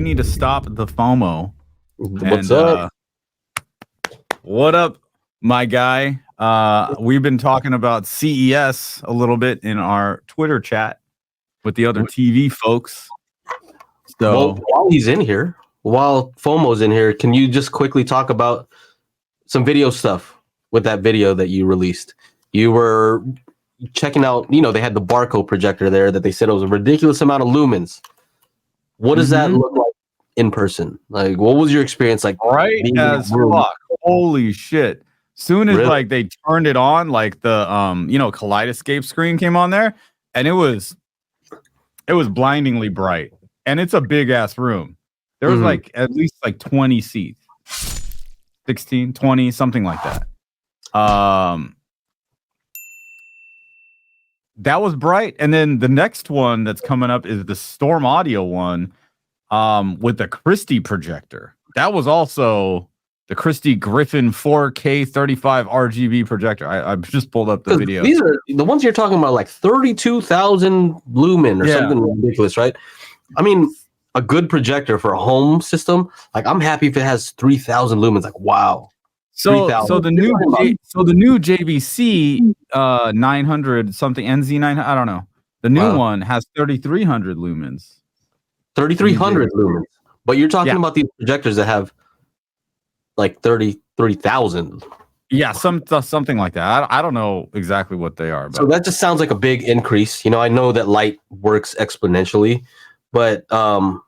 need to stop the FOMO. What's up? What up, my guy? We've been talking about CES a little bit in our Twitter chat with the other TV folks. So while he's in here, while FOMO's in here, can you just quickly talk about some video stuff with that video that you released? You were checking out, they had the barcode projector there that they said it was a ridiculous amount of lumens. What does that look like in person? Like, what was your experience like? Right as fuck. Holy shit. Soon as like they turned it on, like the kaleidoscope screen came on there, and it was blindingly bright. And it's a big ass room. There was like at least like 20 seats. 16, 20, something like that. That was bright. And then the next one that's coming up is the Storm Audio one with the Christie projector. That was also the Christie Griffin 4K 35 RGB projector. I just pulled up the video. These are the ones you're talking about, like 32,000 lumen or something ridiculous, right? I mean, a good projector for a home system, like I'm happy if it has 3,000 lumens. Like, wow. So the new JVC 900 something NZ900, I don't know. The new one has 3,300 lumens. 3,300 lumens. But you're talking about these projectors that have like 33,000. Yeah, something like that. I don't know exactly what they are. But. So that just sounds like a big increase. I know that light works exponentially, but how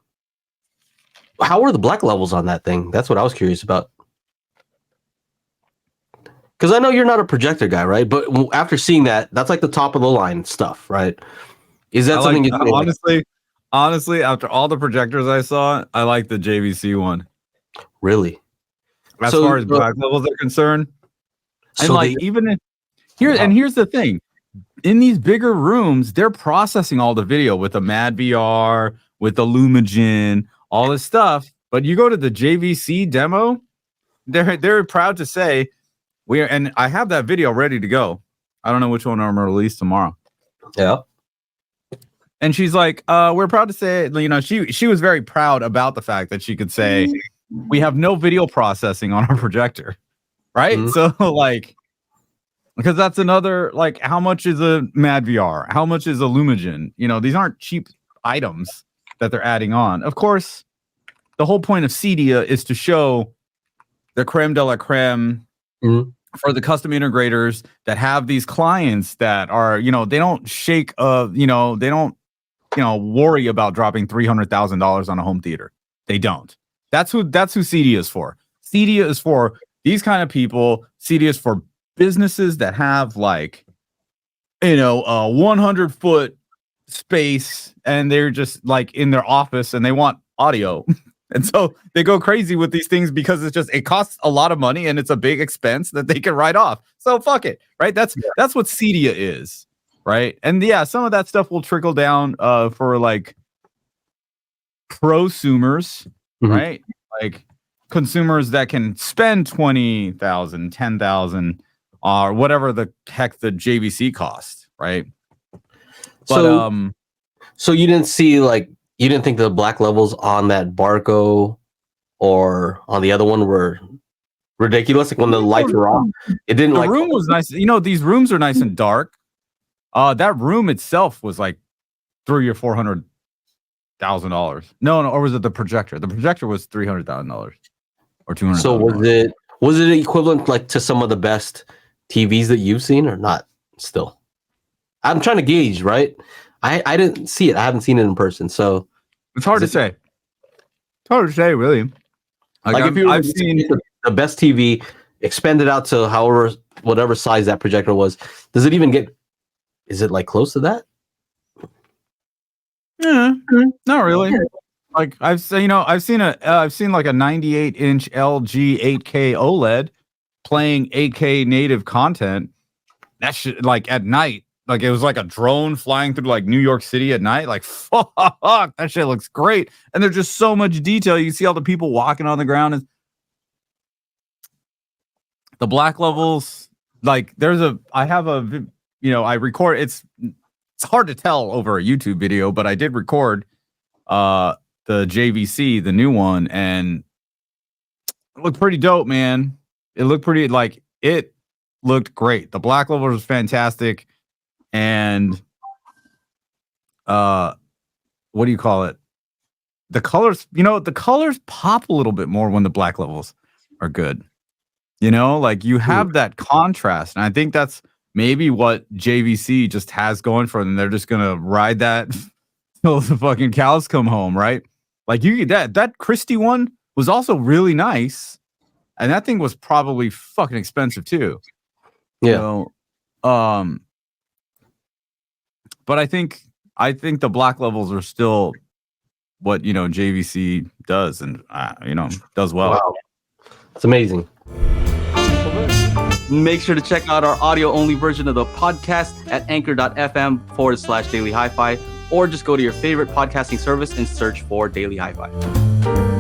are the black levels on that thing? That's what I was curious about. Because I know you're not a projector guy, right? But after seeing that, that's like the top of the line stuff, right? Is that something you think? Honestly, after all the projectors I saw, I like the JVC one. Really? As far as black levels are concerned. And here's the thing. In these bigger rooms, they're processing all the video with the Mad VR, with the Lumigen, all this stuff. But you go to the JVC demo, they're proud to say and I have that video ready to go. I don't know which one I'm gonna release tomorrow. Yeah. And she's like, we're proud to say, she was very proud about the fact that she could say we have no video processing on our projector. Right? So because that's another, like, how much is a Mad VR? How much is a Lumigen? These aren't cheap items that they're adding on. Of course, the whole point of CEDIA is to show the creme de la creme for the custom integrators that have these clients that are, they don't shake they don't, worry about dropping $300,000 on a home theater. They don't. That's who CEDIA is for. CEDIA is for these kind of people. CEDIA is for businesses that have like, a 100-foot space and they're just like in their office and they want audio. And so they go crazy with these things because it costs a lot of money and it's a big expense that they can write off. So fuck it, right? That's what CEDIA is, right? And some of that stuff will trickle down for like prosumers, right? Like consumers that can spend 20,000, 10,000, or whatever the heck the JVC cost, right? But so you didn't see you didn't think the black levels on that Barco or on the other one were ridiculous? Like when the lights were off, it didn't. The room was nice. These rooms are nice and dark. That room itself was like $300,000 or $400,000. No, or was it the projector? The projector was $300,000 or $200,000. So was it equivalent like to some of the best TVs that you've seen or not? Still, I'm trying to gauge, right? I didn't see it. I haven't seen it in person, so it's hard to say. It's hard to say, really. Like if I've seen the best TV, expand it out to whatever size that projector was. Does it even get? Is it like close to that? Yeah, not really. Like I've seen like a 98-inch LG 8K OLED playing 8K native content. That shit, like at night. Like it was like a drone flying through like New York City at night. Like fuck, that shit looks great. And there's just so much detail. You see all the people walking on the ground and the black levels. Like I record. It's hard to tell over a YouTube video, but I did record JVC, the new one, and it looked pretty dope, man. It looked pretty it looked great. The black level was fantastic, and what do you call it? The colors, the colors pop a little bit more when the black levels are good. Like you have that contrast, and I think that's maybe what JVC just has going for them. They're just gonna ride that till the fucking cows come home, right? Like that Christie one was also really nice, and that thing was probably fucking expensive too. Yeah. But I think the black levels are still what JVC does, and does well. Wow. It's amazing. Make sure to check out our audio-only version of the podcast at anchor.fm/Daily HiFi, or just go to your favorite podcasting service and search for Daily HiFi.